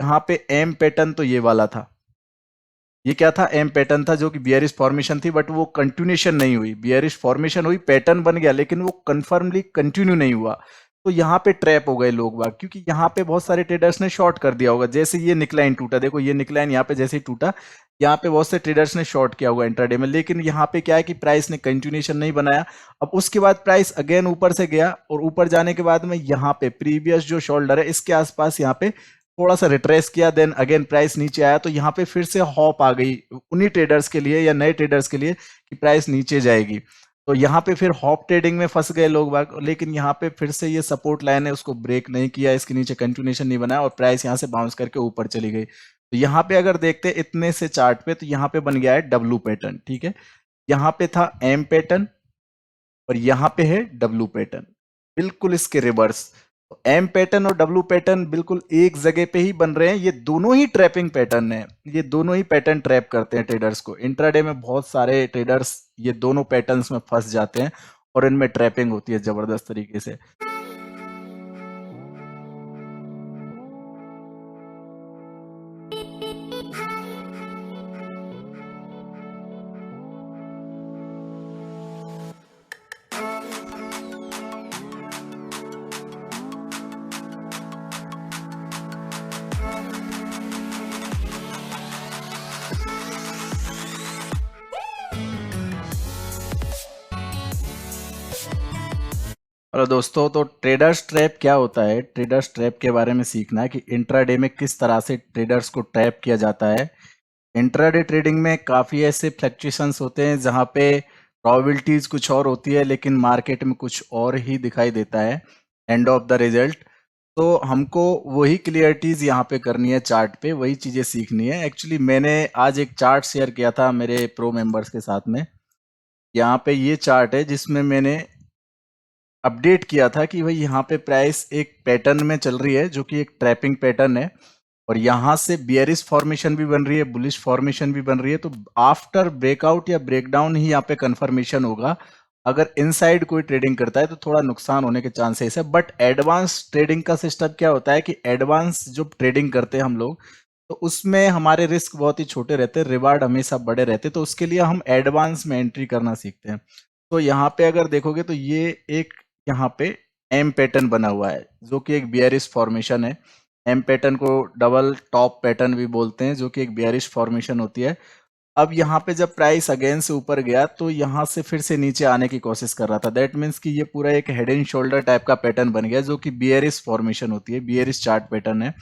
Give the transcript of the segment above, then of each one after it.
यहाँ पे M pattern तो ये वाला था, ये क्या था, एम पैटर्न था जो कि बियरिश फॉर्मेशन थी, बट वो कंटिन्यूशन नहीं हुई। बियरिश फॉर्मेशन हुई, पैटर्न बन गया, लेकिन वो कंफर्मली कंटिन्यू नहीं हुआ। तो यहाँ पे ट्रैप हो गए लोग बाग, क्योंकि यहाँ पे बहुत सारे ट्रेडर्स ने शॉर्ट कर दिया होगा। जैसे ये निकलाइन टूटा, देखो ये निकलाइन यहाँ पे जैसे ही टूटा, यहाँ पे बहुत से ट्रेडर्स ने शॉर्ट किया होगा इंट्राडे में, लेकिन यहाँ पे क्या है कि प्राइस ने कंटिन्यूशन नहीं बनाया। अब उसके बाद प्राइस अगेन ऊपर से गया, और ऊपर जाने के बाद में यहाँ पे प्रीवियस जो शोल्डर है इसके आसपास यहाँ पे थोड़ा सा रिट्रेस किया, देन अगेन प्राइस नीचे आया। तो यहाँ पे फिर से हॉप आ गई उन्हीं ट्रेडर्स के लिए या नए ट्रेडर्स के लिए कि प्राइस नीचे जाएगी। तो यहाँ पे फिर हॉप ट्रेडिंग में फंस गए लोग बाग, लेकिन यहाँ पे फिर से ये सपोर्ट लाइन है उसको ब्रेक नहीं किया, इसके नीचे कंटिन्यूशन नहीं बनाया, और प्राइस यहाँ से बाउंस करके ऊपर चली गई। तो यहाँ पे अगर देखते हैं इतने से चार्ट पे, तो यहाँ पे बन गया है डब्लू पैटर्न, ठीक है। यहाँ पे था एम पैटर्न और यहाँ पे है डब्लू पैटर्न, बिल्कुल इसके रिवर्स। तो एम पैटर्न और डब्लू पैटर्न बिल्कुल एक जगह पे ही बन रहे हैं। ये दोनों ही ट्रैपिंग पैटर्न है, ये दोनों ही पैटर्न ट्रैप करते हैं ट्रेडर्स को। इंट्राडे में बहुत सारे ट्रेडर्स ये दोनों पैटर्न्स में फंस जाते हैं और इनमें ट्रैपिंग होती है जबरदस्त तरीके से। हेलो दोस्तों, तो ट्रेडर्स ट्रैप क्या होता है? ट्रेडर्स ट्रैप के बारे में सीखना है कि इंट्राडे में किस तरह से ट्रेडर्स को ट्रैप किया जाता है। इंट्राडे ट्रेडिंग में काफ़ी ऐसे फ्लक्चुएशंस होते हैं जहाँ पे प्रोबेबिलिटीज कुछ और होती है, लेकिन मार्केट में कुछ और ही दिखाई देता है एंड ऑफ द रिजल्ट। तो हमको वही क्लियरिटीज यहाँ पे करनी है, चार्ट पे वही चीज़ें सीखनी है। एक्चुअली मैंने आज एक चार्ट शेयर किया था मेरे प्रो मेंबर्स के साथ में। यहाँ पे ये चार्ट है जिसमें मैंने अपडेट किया था कि भाई यहाँ पे प्राइस एक पैटर्न में चल रही है जो कि एक ट्रैपिंग पैटर्न है, और यहाँ से बियरिश फॉर्मेशन भी बन रही है, बुलिश फॉर्मेशन भी बन रही है। तो आफ्टर ब्रेकआउट या ब्रेकडाउन ही यहाँ पे कंफर्मेशन होगा। अगर इनसाइड कोई ट्रेडिंग करता है तो थोड़ा नुकसान होने के चांसेस है। बट एडवांस ट्रेडिंग का सिस्टम क्या होता है कि एडवांस जो ट्रेडिंग करते हैं हम लोग, तो उसमें हमारे रिस्क बहुत ही छोटे रहते हैं, रिवार्ड हमेशा बड़े रहते हैं। तो उसके लिए हम एडवांस में एंट्री करना सीखते हैं। तो यहाँ पे अगर देखोगे तो ये एक यहाँ पे एम पैटर्न बना हुआ है जो कि एक बियरिश फॉर्मेशन है। एम पैटर्न को डबल टॉप पैटर्न भी बोलते हैं, जो कि एक बियरिश फॉर्मेशन होती है। अब यहाँ पे जब प्राइस अगेन से ऊपर गया तो यहाँ से फिर से नीचे आने की कोशिश कर रहा था। दैट मीन्स कि ये पूरा एक हेड एंड शोल्डर टाइप का पैटर्न बन गया जो कि बियरिश फॉर्मेशन होती है, बियरिश चार्ट पैटर्न है।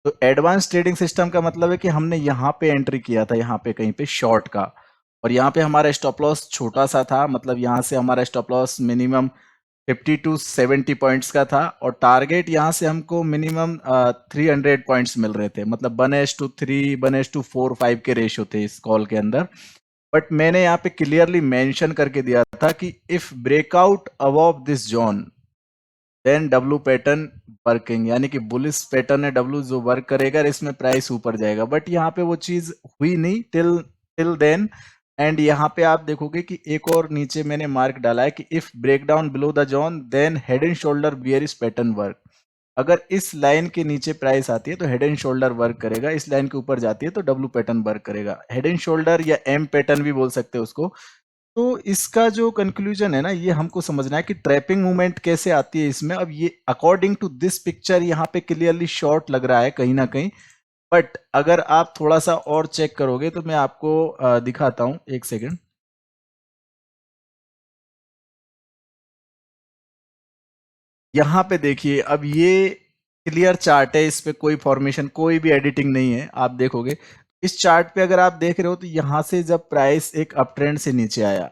तो एडवांस ट्रेडिंग सिस्टम का मतलब है कि हमने यहाँ पे एंट्री किया था, यहाँ पे कहीं पे शॉर्ट का, और यहाँ पे हमारा स्टॉप लॉस छोटा सा था। मतलब यहाँ से हमारा stop loss minimum 50 to 70 points का था, और टारगेट यहाँ से हमको मिनिमम 300 पॉइंट्स मिल रहे थे। मतलब 1:3 1:4 5 के रेशियो थे इस कॉल के अंदर। बट मैंने यहाँ पे क्लियरली मेंशन करके दिया था कि if breakout above this zone then W pattern working, यानी कि बुलिश पैटर्न है डब्लू जो वर्क करेगा, इसमें प्राइस ऊपर जाएगा। बट यहाँ पे वो चीज हुई नहीं टिल देन। एंड यहाँ पे आप देखोगे कि एक और नीचे मैंने मार्क डाला है कि if break down below the zone then head and shoulder bearish pattern work. अगर इस लाइन के नीचे प्राइस आती है तो हेड एंड शोल्डर वर्क करेगा, इस लाइन के ऊपर जाती है तो डब्लू पैटर्न वर्क करेगा। हेड एंड शोल्डर या एम पैटर्न भी बोल सकते हैं उसको। तो इसका जो कंक्लूजन है ना, ये हमको समझना है कि ट्रैपिंग मूवमेंट कैसे आती है इसमें। अब ये अकॉर्डिंग टू दिस पिक्चर यहाँ पे क्लियरली शॉर्ट लग रहा है कहीं ना कहीं, बट अगर आप थोड़ा सा और चेक करोगे तो मैं आपको दिखाता हूं, एक सेकेंड। यहाँ पे देखिए, अब ये क्लियर चार्ट है, इस पे कोई फॉर्मेशन कोई भी एडिटिंग नहीं है। आप देखोगे इस चार्ट पे, अगर आप देख रहे हो तो यहाँ से जब प्राइस एक अप ट्रेंड से नीचे आया,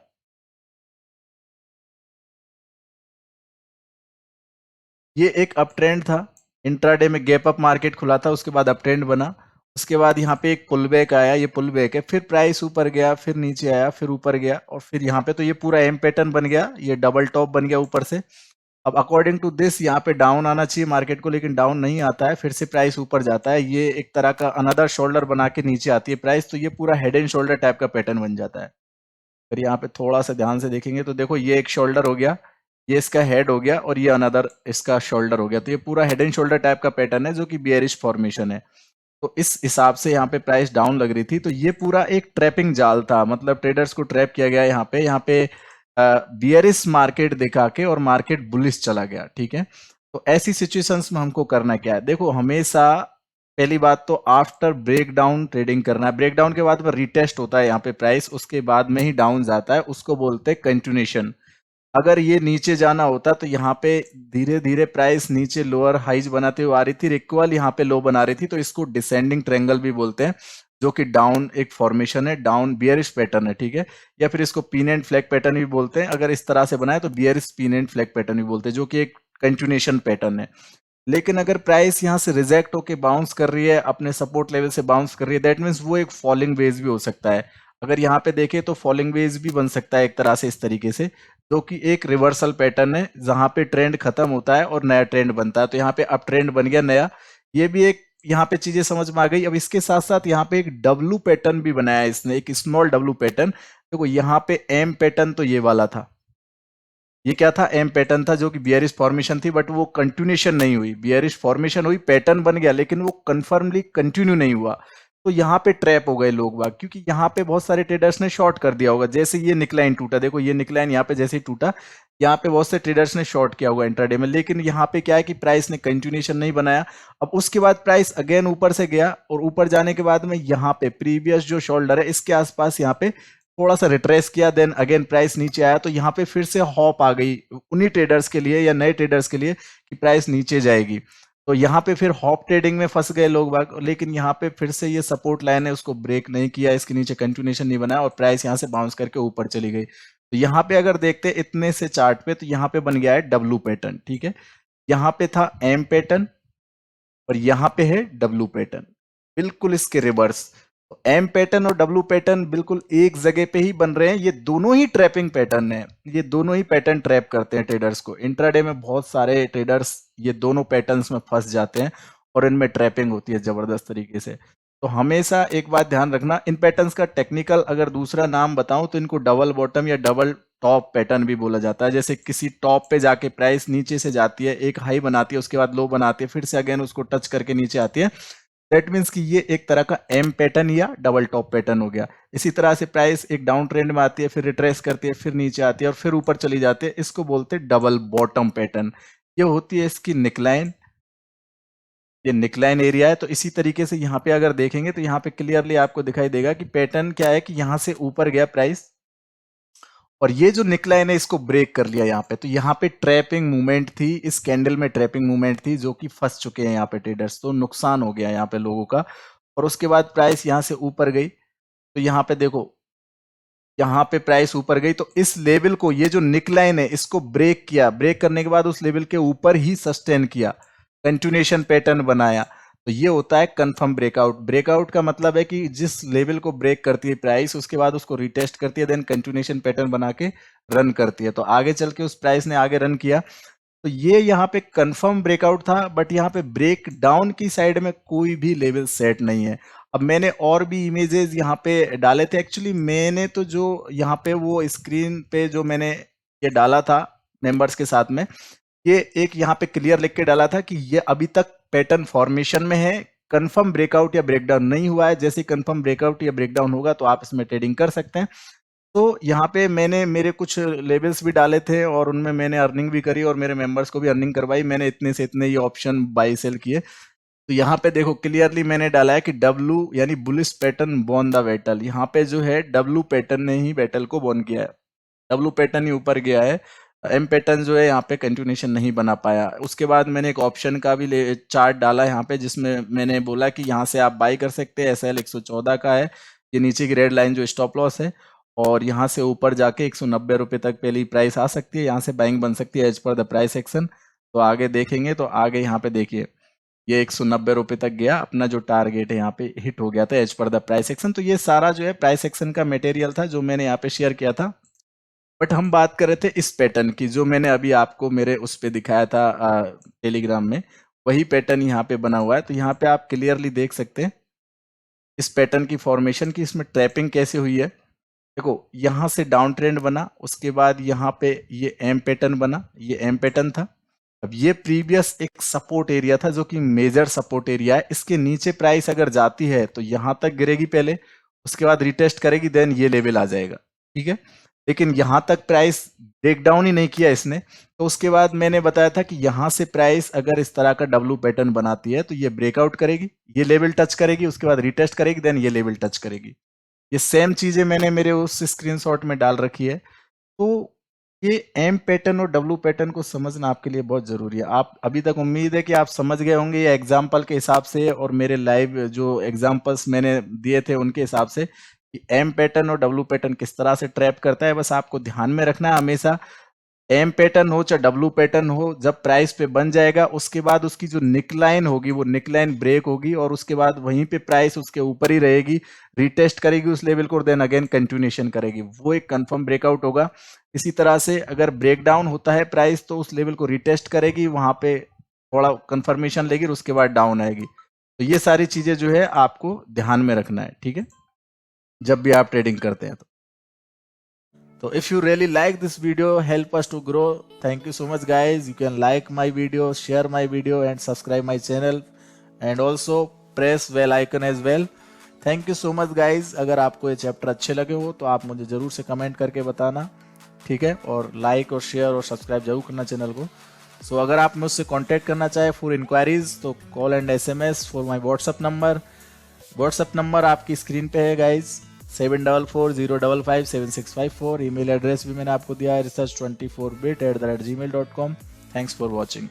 ये एक अप ट्रेंड था। इंट्राडे में गैप अप मार्केट खुला था, उसके बाद अप ट्रेंड बना। उसके बाद यहाँ पे एक पुल बैक आया, ये पुल बैक है, फिर प्राइस ऊपर गया, फिर नीचे आया, फिर ऊपर गया, और फिर यहाँ पे तो ये पूरा एम पैटर्न बन गया, ये डबल टॉप बन गया ऊपर से। अब अकॉर्डिंग टू दिस यहाँ पे डाउन आना चाहिए मार्केट को, लेकिन डाउन नहीं आता है, फिर से प्राइस ऊपर जाता है। ये एक तरह का अनदर शोल्डर बना के नीचे आती है प्राइस, तो ये पूरा हेड एंड शोल्डर टाइप का पैटर्न बन जाता है। फिर यहाँ पे थोड़ा सा ध्यान से देखेंगे तो देखो, ये एक शोल्डर हो गया, ये इसका हेड हो गया, और ये अनदर इसका शोल्डर हो गया। तो ये पूरा हेड एंड शोल्डर टाइप का पैटर्न है जो कि बियरिश फॉर्मेशन है। तो इस हिसाब से यहाँ पे प्राइस डाउन लग रही थी। तो ये पूरा एक ट्रैपिंग जाल था, मतलब ट्रेडर्स को ट्रैप किया गया यहाँ पे बियरिश मार्केट दिखा के और मार्केट बुलिश चला गया। ठीक है, तो ऐसी सिचुएशंस में हमको करना क्या है, देखो हमेशा पहली बात तो आफ्टर ब्रेकडाउन ट्रेडिंग करना है। ब्रेकडाउन के बाद में रिटेस्ट होता है यहाँ पे प्राइस, उसके बाद में ही डाउन जाता है, उसको बोलते हैं कंटिन्यूएशन। अगर ये नीचे जाना होता तो यहाँ पे धीरे धीरे प्राइस नीचे लोअर हाइज बनाते हुए आ रही थी, इक्वल यहाँ पे लो बना रही थी, तो इसको डिसेंडिंग ट्रेंगल भी बोलते हैं, जो कि डाउन एक फॉर्मेशन है, डाउन बियरिश पैटर्न है। ठीक है, या फिर इसको पिन एंड फ्लैग पैटर्न भी बोलते हैं। अगर इस तरह से बनाए तो bearish pin and flag pattern भी बोलते हैं, जो कि एक कंटिन्यूएशन पैटर्न है। लेकिन अगर प्राइस यहाँ से रिजेक्ट होके बाउंस कर रही है, अपने सपोर्ट लेवल से बाउंस कर रही है, दैट मीन्स वो एक फॉलिंग वेज भी हो सकता है। अगर यहाँ पे देखें तो फॉलिंग वेज भी बन सकता है एक तरह से इस तरीके से, जो कि एक रिवर्सल पैटर्न है, जहां पे ट्रेंड खत्म होता है और नया ट्रेंड बनता है। तो यहाँ पे अब ट्रेंड बन गया नया, ये भी एक यहाँ पे चीजें समझ में आ गई। अब इसके साथ साथ यहाँ पे एक डब्लू पैटर्न भी बनाया है इसने, एक स्मॉल डब्लू पैटर्न। देखो यहाँ पे एम पैटर्न तो ये वाला था, ये क्या था, एम पैटर्न था, जो कि बियरिश फॉर्मेशन थी, बट वो कंटिन्यूएशन नहीं हुई। बियरिश फॉर्मेशन हुई, पैटर्न बन गया, लेकिन वो कंफर्मली कंटिन्यू नहीं हुआ। तो यहाँ पे ट्रैप हो गए लोग बाग, क्योंकि यहाँ पे बहुत सारे ट्रेडर्स ने शॉर्ट कर दिया होगा। जैसे ये निकलाइन टूटा, देखो ये निकलाइन यहाँ पे जैसे ही टूटा, यहाँ पे बहुत से ट्रेडर्स ने शॉर्ट किया होगा इंट्राडे में। लेकिन यहाँ पे क्या है कि प्राइस ने कंटिन्यूएशन नहीं बनाया। अब उसके बाद प्राइस अगेन ऊपर से गया, और ऊपर जाने के बाद में यहाँ पे प्रीवियस जो शोल्डर है इसके आसपास यहाँ पे थोड़ा सा रिट्रेस किया, देन अगेन प्राइस नीचे आया। तो यहाँ पे फिर से हॉप आ गई उन्हीं ट्रेडर्स के लिए या नए ट्रेडर्स के लिए कि प्राइस नीचे जाएगी। तो यहाँ पे फिर हॉप ट्रेडिंग में फंस गए लोग बाग। लेकिन यहाँ पे फिर से ये सपोर्ट लाइन है, उसको ब्रेक नहीं किया, इसके नीचे कंटिन्यूएशन नहीं बनाया, और प्राइस यहाँ से बाउंस करके ऊपर चली गई। तो यहाँ पे अगर देखते हैं इतने से चार्ट पे, तो यहाँ पे बन गया है डब्लू पैटर्न। ठीक है, यहाँ पे था एम पैटर्न और यहाँ पे है डब्लू पैटर्न, बिल्कुल इसके रिवर्स। तो एम पैटर्न और डब्लू पैटर्न बिल्कुल एक जगह पे ही बन रहे हैं। ये दोनों ही ट्रैपिंग पैटर्न है, ये दोनों ही पैटर्न ट्रैप करते हैं ट्रेडर्स को। इंट्राडे में बहुत सारे ट्रेडर्स ये दोनों पैटर्न्स में फंस जाते हैं और इनमें ट्रैपिंग होती है जबरदस्त तरीके से। तो हमेशा एक बात ध्यान रखना, इन पैटर्न्स का टेक्निकल अगर दूसरा नाम बताऊं तो इनको डबल बॉटम या डबल टॉप पैटर्न भी बोला जाता है। जैसे किसी टॉप पे जाके प्राइस नीचे से जाती है, एक हाई बनाती है, उसके बाद लो बनाती है, फिर से अगेन उसको टच करके नीचे आती है, दैट मीन्स कि ये एक तरह का एम पैटर्न या डबल टॉप पैटर्न हो गया। इसी तरह से प्राइस एक डाउन ट्रेंड में आती है, फिर रिट्रेस करती है, फिर नीचे आती है और फिर ऊपर चली जाती है, इसको बोलते हैं डबल बॉटम पैटर्न। ये होती है इसकी निकलाइन, ये निकलाइन एरिया है। तो इसी तरीके से यहाँ पे अगर देखेंगे तो यहाँ पे क्लियरली आपको दिखाई देगा कि पैटर्न क्या है, कि यहाँ से ऊपर गया प्राइस और ये जो निकलाइन है इसको ब्रेक कर लिया यहाँ पे। तो यहाँ पे ट्रैपिंग मूवमेंट थी, इस कैंडल में ट्रैपिंग मूवमेंट थी, जो कि फंस चुके हैं यहाँ पे ट्रेडर्स। तो नुकसान हो गया यहाँ पे लोगों का। और उसके बाद प्राइस यहाँ से ऊपर गई, तो यहाँ पे देखो, यहाँ पे प्राइस ऊपर गई, तो इस लेवल को, ये जो निकलाइन है इसको ब्रेक किया, ब्रेक करने के बाद उस लेवल के ऊपर ही सस्टेन किया, कंटिन्यूएशन पैटर्न बनाया। तो ये होता है कंफर्म ब्रेकआउट। ब्रेकआउट का मतलब है कि जिस लेवल को ब्रेक करती है प्राइस, उसके बाद उसको रिटेस्ट करती है, देन कंटिन्यूएशन पैटर्न बना के रन करती है। तो आगे चल के उस प्राइस ने आगे रन किया, तो ये यहाँ पे कंफर्म ब्रेकआउट था। बट यहाँ पे ब्रेक डाउन की साइड में कोई भी लेवल सेट नहीं है। अब मैंने और भी इमेजेस यहाँ पे डाले थे, एक्चुअली मैंने तो जो यहाँ पे वो स्क्रीन पे जो मैंने ये डाला था मेंबर्स के साथ में, ये एक यहाँ पे क्लियर लिख के डाला था कि ये अभी तक पैटर्न फॉर्मेशन में है, कंफर्म ब्रेकआउट या ब्रेकडाउन नहीं हुआ है। जैसे कंफर्म ब्रेकआउट या ब्रेकडाउन होगा तो आप इसमें ट्रेडिंग कर सकते हैं। तो यहाँ पे मैंने मेरे कुछ लेवल्स भी डाले थे और उनमें मैंने अर्निंग भी करी और मेरे मेंबर्स को भी अर्निंग करवाई। मैंने इतने से इतने ये ऑप्शन बाई सेल किए। तो यहाँ पे देखो क्लियरली मैंने डाला है कि डब्लू यानी bullish pattern Bon the battle. यहाँ पे जो है डब्लू पैटर्न ने ही बैटल को बॉन किया है, डब्लू पैटर्न ही ऊपर गया है, एम पैटर्न जो है यहाँ पे कंटिन्यूएशन नहीं बना पाया। उसके बाद मैंने एक ऑप्शन का भी चार्ट डाला यहाँ पे, जिसमें मैंने बोला कि यहाँ से आप बाई कर सकते हैं। SL 114 का है, ये नीचे की रेड लाइन जो स्टॉप लॉस है, और यहाँ से ऊपर जाके 190 रुपये तक पहली प्राइस आ सकती है, यहाँ से बाइंग बन सकती है as per the price action. तो आगे देखेंगे तो आगे यहाँ पे देखिए ये 190 रुपये तक गया, अपना जो टारगेट है यहाँ पे हिट हो गया था as per the price action. तो ये सारा जो है प्राइस एक्शन का मटेरियल था जो मैंने यहाँ पे शेयर किया था। बट हम बात कर रहे थे इस पैटर्न की, जो मैंने अभी आपको मेरे उस पे दिखाया था टेलीग्राम में, वही पैटर्न यहाँ पे बना हुआ है। तो यहाँ पे आप क्लियरली देख सकते हैं इस पैटर्न की फॉर्मेशन की, इसमें ट्रैपिंग कैसे हुई है। देखो यहाँ से डाउन ट्रेंड बना, उसके बाद यहाँ पे ये एम पैटर्न बना, ये एम पैटर्न था। अब ये प्रीवियस एक सपोर्ट एरिया था जो कि मेजर सपोर्ट एरिया है। इसके नीचे प्राइस अगर जाती है तो यहां तक गिरेगी पहले, उसके बाद रिटेस्ट करेगी, देन ये लेवल आ जाएगा, ठीक है। लेकिन यहां तक प्राइस ब्रेक डाउन ही नहीं किया इसने, तो उसके बाद मैंने बताया था कि यहां से प्राइस अगर इस तरह का डब्लू पैटर्न बनाती है तो ये ब्रेकआउट करेगी, ये लेवल टच करेगी, उसके बाद रिटेस्ट करेगी, देन ये लेवल टच करेगी। ये सेम चीजें मैंने मेरे उस स्क्रीनशॉट में डाल रखी है। तो ये एम पैटर्न और डब्लू पैटर्न को समझना आपके लिए बहुत जरूरी है। आप अभी तक उम्मीद है कि आप समझ गए होंगे ये एग्जाम्पल के हिसाब से और मेरे लाइव जो एग्जाम्पल्स मैंने दिए थे उनके हिसाब से कि एम पैटर्न और डब्लू पैटर्न किस तरह से ट्रैप करता है। बस आपको ध्यान में रखना है हमेशा, एम पैटर्न हो चाहे डब्लू पैटर्न हो, जब प्राइस पे बन जाएगा उसके बाद उसकी जो निकलाइन होगी वो निकलाइन ब्रेक होगी और उसके बाद वहीं पे प्राइस उसके ऊपर ही रहेगी, रिटेस्ट करेगी उस लेवल को, देन अगेन कंटिन्यूएशन करेगी, वो एक कंफर्म ब्रेकआउट होगा। इसी तरह से अगर ब्रेक डाउन होता है प्राइस तो उस लेवल को रिटेस्ट करेगी, वहां पे थोड़ा कंफर्मेशन लेगी और उसके बाद डाउन आएगी। तो ये सारी चीजें जो है आपको ध्यान में रखना है, ठीक है, जब भी आप ट्रेडिंग करते हैं तो। So if you really like this video, help us to grow. Thank you so much guys. You can like my video, share my video and subscribe my channel and also press bell icon as well. Thank you so much guys. अगर आपको ये chapter अच्छे लगे हो तो आप मुझे जरूर से कमेंट करके बताना, ठीक है, और लाइक और शेयर और सब्सक्राइब जरूर करना चैनल को। सो अगर आप मुझसे कांटेक्ट करना चाहे फॉर इंक्वायरीज तो call and SMS for my WhatsApp number. WhatsApp number आपकी स्क्रीन पे है गाइज, 7440557654। ईमेल एड्रेस भी मैंने आपको दिया है research24bit@gmail.com। Thanks for watching.